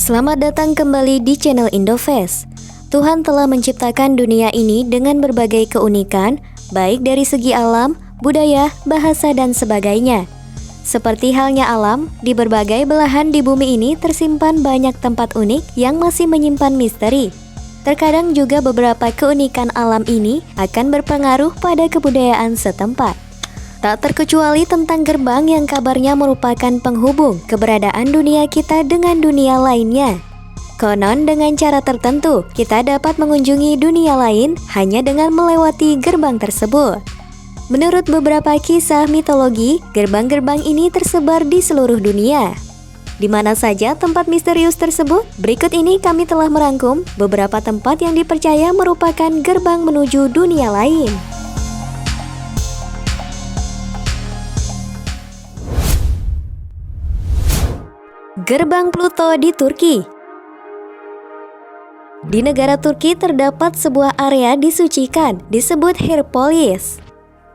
Selamat datang kembali di channel Indofest. Tuhan telah menciptakan dunia ini dengan berbagai keunikan, baik dari segi alam, budaya, bahasa, dan sebagainya. Seperti halnya alam, di berbagai belahan di bumi ini tersimpan banyak tempat unik yang masih menyimpan misteri. Terkadang juga beberapa keunikan alam ini akan berpengaruh pada kebudayaan setempat. Tak terkecuali tentang gerbang yang kabarnya merupakan penghubung keberadaan dunia kita dengan dunia lainnya. Konon dengan cara tertentu, kita dapat mengunjungi dunia lain hanya dengan melewati gerbang tersebut. Menurut beberapa kisah mitologi, gerbang-gerbang ini tersebar di seluruh dunia. Di mana saja tempat misterius tersebut? Berikut ini kami telah merangkum beberapa tempat yang dipercaya merupakan gerbang menuju dunia lain. Gerbang Pluto di Turki. Di negara Turki terdapat sebuah area disucikan, disebut Hierapolis.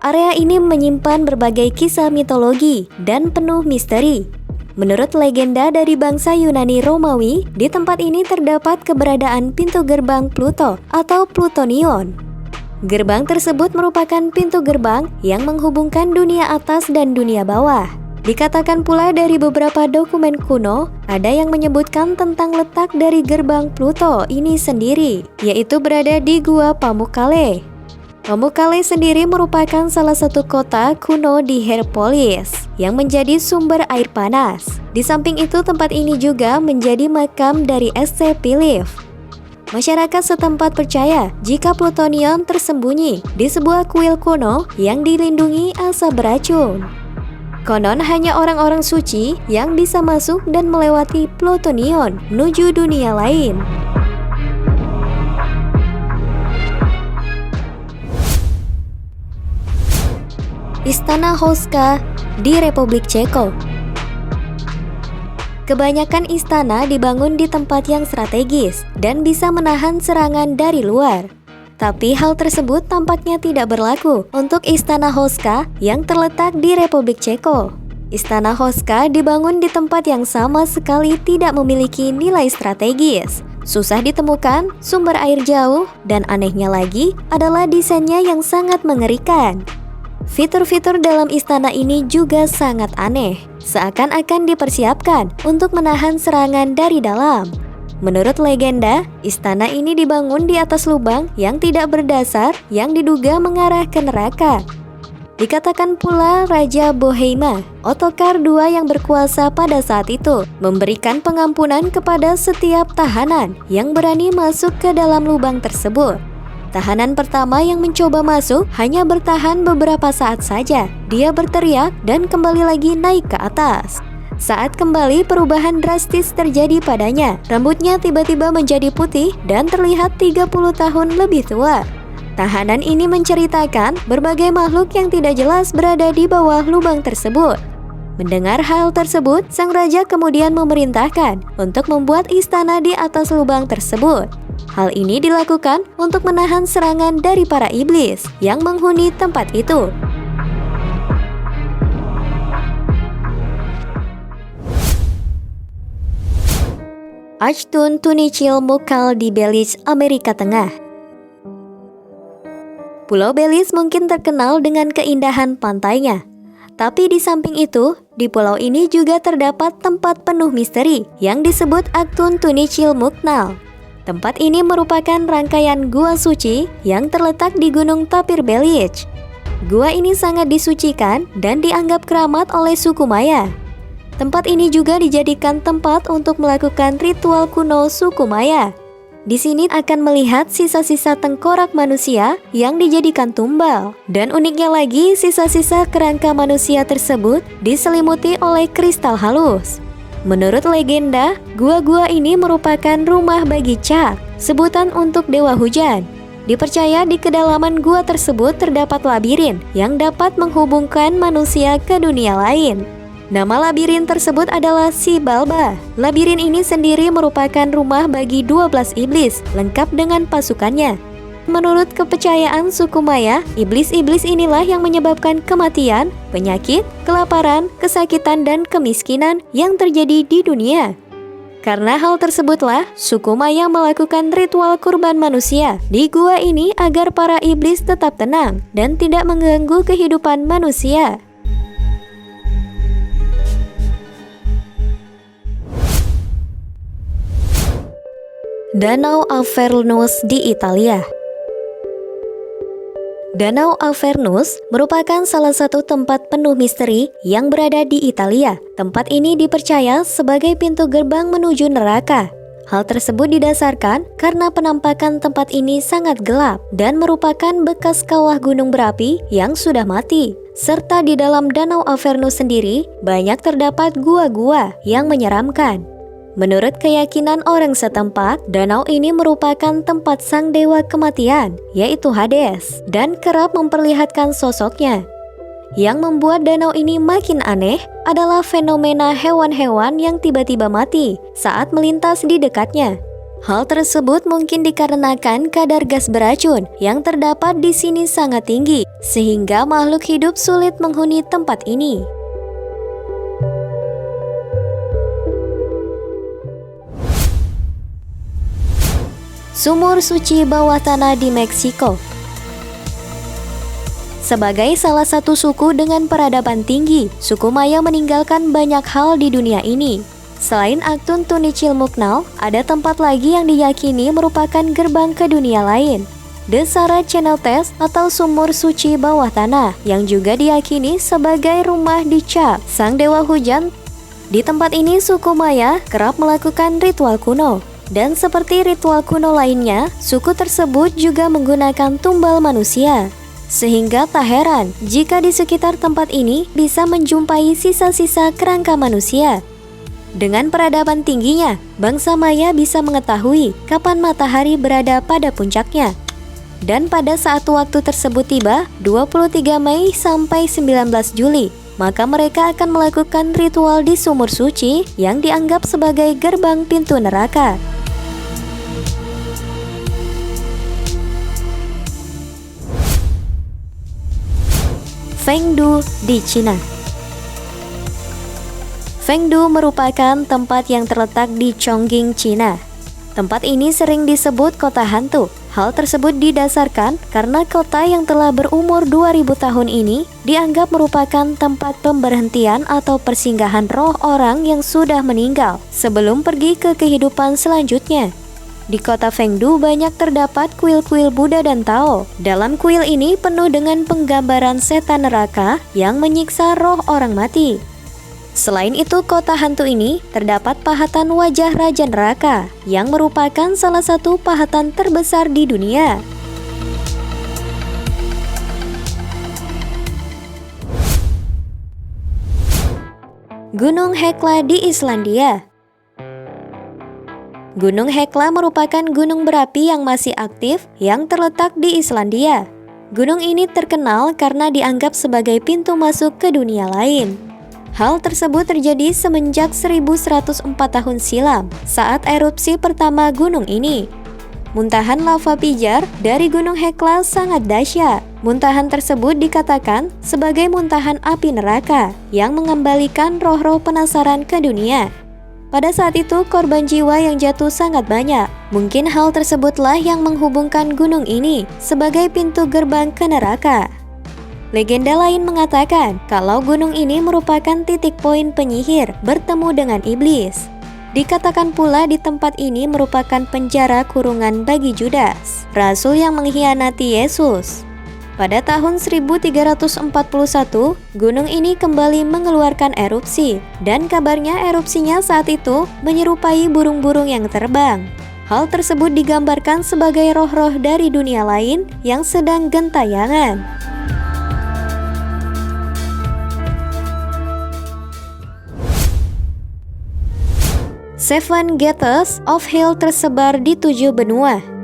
Area ini menyimpan berbagai kisah mitologi dan penuh misteri. Menurut legenda dari bangsa Yunani Romawi, di tempat ini terdapat keberadaan pintu gerbang Pluto atau Plutonion. Gerbang tersebut merupakan pintu gerbang yang menghubungkan dunia atas dan dunia bawah. Dikatakan pula dari beberapa dokumen kuno, ada yang menyebutkan tentang letak dari gerbang Pluto ini sendiri, yaitu berada di Gua Pamukkale. Pamukkale sendiri merupakan salah satu kota kuno di Hierapolis yang menjadi sumber air panas. Di samping itu, tempat ini juga menjadi makam dari SC Philip. Masyarakat setempat percaya jika plutonium tersembunyi di sebuah kuil kuno yang dilindungi asap beracun. Konon hanya orang-orang suci yang bisa masuk dan melewati Plutonion menuju dunia lain. Istana Houska di Republik Ceko. Kebanyakan istana dibangun di tempat yang strategis dan bisa menahan serangan dari luar. Tapi hal tersebut tampaknya tidak berlaku untuk Istana Houska yang terletak di Republik Ceko. Istana Houska dibangun di tempat yang sama sekali tidak memiliki nilai strategis, susah ditemukan, sumber air jauh, dan anehnya lagi adalah desainnya yang sangat mengerikan. Fitur-fitur dalam istana ini juga sangat aneh, seakan-akan dipersiapkan untuk menahan serangan dari dalam. Menurut legenda, istana ini dibangun di atas lubang yang tidak berdasar yang diduga mengarah ke neraka. Dikatakan pula Raja Boheima, Ottokar II yang berkuasa pada saat itu, memberikan pengampunan kepada setiap tahanan yang berani masuk ke dalam lubang tersebut. Tahanan pertama yang mencoba masuk hanya bertahan beberapa saat saja. Dia berteriak dan kembali lagi naik ke atas. Saat kembali, perubahan drastis terjadi padanya. Rambutnya tiba-tiba menjadi putih dan terlihat 30 tahun lebih tua. Tahanan ini menceritakan berbagai makhluk yang tidak jelas berada di bawah lubang tersebut. Mendengar hal tersebut, sang raja kemudian memerintahkan untuk membuat istana di atas lubang tersebut. Hal ini dilakukan untuk menahan serangan dari para iblis yang menghuni tempat itu. Achtung Tunicil Mukhal di Belize, Amerika Tengah. Pulau Belize mungkin terkenal dengan keindahan pantainya. Tapi di samping itu, di pulau ini juga terdapat tempat penuh misteri yang disebut Achtung Tunicil Mukhal. Tempat ini merupakan rangkaian gua suci yang terletak di Gunung Tapir Belize. Gua ini sangat disucikan dan dianggap keramat oleh suku Maya. Tempat ini juga dijadikan tempat untuk melakukan ritual kuno suku Maya. Di sini akan melihat sisa-sisa tengkorak manusia yang dijadikan tumbal. Dan uniknya lagi, sisa-sisa kerangka manusia tersebut diselimuti oleh kristal halus. Menurut legenda, gua-gua ini merupakan rumah bagi Chak, sebutan untuk dewa hujan. Dipercaya di kedalaman gua tersebut terdapat labirin yang dapat menghubungkan manusia ke dunia lain. Nama labirin tersebut adalah Xibalba. Labirin ini sendiri merupakan rumah bagi 12 iblis, lengkap dengan pasukannya. Menurut kepercayaan suku Maya, iblis-iblis inilah yang menyebabkan kematian, penyakit, kelaparan, kesakitan, dan kemiskinan yang terjadi di dunia. Karena hal tersebutlah, suku Maya melakukan ritual kurban manusia di gua ini agar para iblis tetap tenang dan tidak mengganggu kehidupan manusia. Danau Avernus di Italia. Danau Avernus merupakan salah satu tempat penuh misteri yang berada di Italia. Tempat ini dipercaya sebagai pintu gerbang menuju neraka. Hal tersebut didasarkan karena penampakan tempat ini sangat gelap dan merupakan bekas kawah gunung berapi yang sudah mati. Serta di dalam Danau Avernus sendiri banyak terdapat gua-gua yang menyeramkan. Menurut keyakinan orang setempat, danau ini merupakan tempat sang dewa kematian, yaitu Hades, dan kerap memperlihatkan sosoknya. Yang membuat danau ini makin aneh adalah fenomena hewan-hewan yang tiba-tiba mati saat melintas di dekatnya. Hal tersebut mungkin dikarenakan kadar gas beracun yang terdapat di sini sangat tinggi, sehingga makhluk hidup sulit menghuni tempat ini. Sumur suci bawah tanah di Meksiko. Sebagai salah satu suku dengan peradaban tinggi, suku Maya meninggalkan banyak hal di dunia ini. Selain Actun Tunicilmucnal, ada tempat lagi yang diyakini merupakan gerbang ke dunia lain. The Sara Chenaltes atau sumur suci bawah tanah, yang juga diyakini sebagai rumah di Cha, sang dewa hujan. Di tempat ini suku Maya kerap melakukan ritual kuno. Dan seperti ritual kuno lainnya, suku tersebut juga menggunakan tumbal manusia. Sehingga tak heran jika di sekitar tempat ini bisa menjumpai sisa-sisa kerangka manusia. Dengan peradaban tingginya, bangsa Maya bisa mengetahui kapan matahari berada pada puncaknya. Dan pada saat waktu tersebut tiba, 23 Mei sampai 19 Juli, maka mereka akan melakukan ritual di sumur suci yang dianggap sebagai gerbang pintu neraka. Fengdu di Cina. Fengdu merupakan tempat yang terletak di Chongqing, Cina. Tempat ini sering disebut kota hantu. Hal tersebut didasarkan karena kota yang telah berumur 2000 tahun ini dianggap merupakan tempat pemberhentian atau persinggahan roh orang yang sudah meninggal sebelum pergi ke kehidupan selanjutnya. Di kota Fengdu banyak terdapat kuil-kuil Buddha dan Tao. Dalam kuil ini penuh dengan penggambaran setan neraka yang menyiksa roh orang mati. Selain itu, kota hantu ini terdapat pahatan wajah Raja Neraka yang merupakan salah satu pahatan terbesar di dunia. Gunung Hekla di Islandia. Gunung Hekla merupakan gunung berapi yang masih aktif yang terletak di Islandia. Gunung ini terkenal karena dianggap sebagai pintu masuk ke dunia lain. Hal tersebut terjadi semenjak 1104 tahun silam saat erupsi pertama gunung ini. Muntahan lava pijar dari Gunung Hekla sangat dahsyat. Muntahan tersebut dikatakan sebagai muntahan api neraka yang mengembalikan roh-roh penasaran ke dunia. Pada saat itu korban jiwa yang jatuh sangat banyak. Mungkin hal tersebutlah yang menghubungkan gunung ini sebagai pintu gerbang ke neraka. Legenda lain mengatakan kalau gunung ini merupakan titik poin penyihir bertemu dengan iblis. Dikatakan pula di tempat ini merupakan penjara kurungan bagi Judas, rasul yang mengkhianati Yesus. Pada tahun 1341, gunung ini kembali mengeluarkan erupsi, dan kabarnya erupsinya saat itu menyerupai burung-burung yang terbang. Hal tersebut digambarkan sebagai roh-roh dari dunia lain yang sedang gentayangan. Seven Gates of Hell tersebar di 7 benua.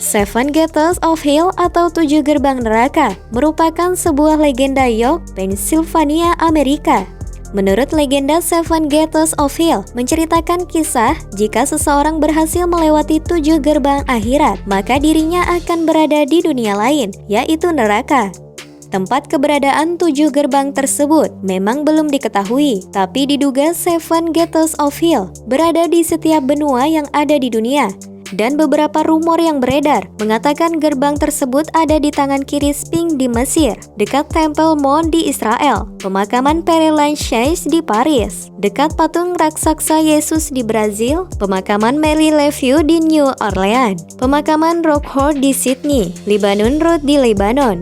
Seven Gates of Hell atau 7 gerbang neraka merupakan sebuah legenda York, Pennsylvania, Amerika. Menurut legenda, Seven Gates of Hell menceritakan kisah jika seseorang berhasil melewati 7 gerbang akhirat, maka dirinya akan berada di dunia lain, yaitu neraka. Tempat keberadaan 7 gerbang tersebut memang belum diketahui, tapi diduga 7 Gates of Hell berada di setiap benua yang ada di dunia. Dan beberapa rumor yang beredar mengatakan gerbang tersebut ada di tangan kiri Sphinx di Mesir, dekat Temple Mount di Israel, pemakaman Père Lachaise di Paris, dekat patung raksasa Yesus di Brazil, pemakaman Mary LeFou di New Orleans, pemakaman Rockford di Sydney, Lebanon Road di Lebanon.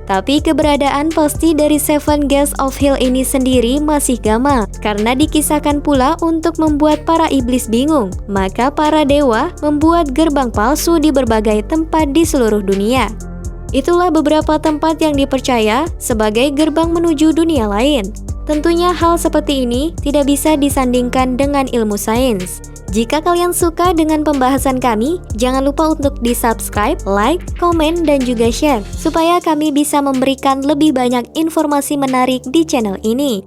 Tapi keberadaan pasti dari 7 Gates of Hell ini sendiri masih gamal, karena dikisahkan pula untuk membuat para iblis bingung. Maka para dewa membuat gerbang palsu di berbagai tempat di seluruh dunia. Itulah beberapa tempat yang dipercaya sebagai gerbang menuju dunia lain. Tentunya hal seperti ini tidak bisa disandingkan dengan ilmu sains. Jika kalian suka dengan pembahasan kami, jangan lupa untuk di-subscribe, like, komen, dan juga share, supaya kami bisa memberikan lebih banyak informasi menarik di channel ini.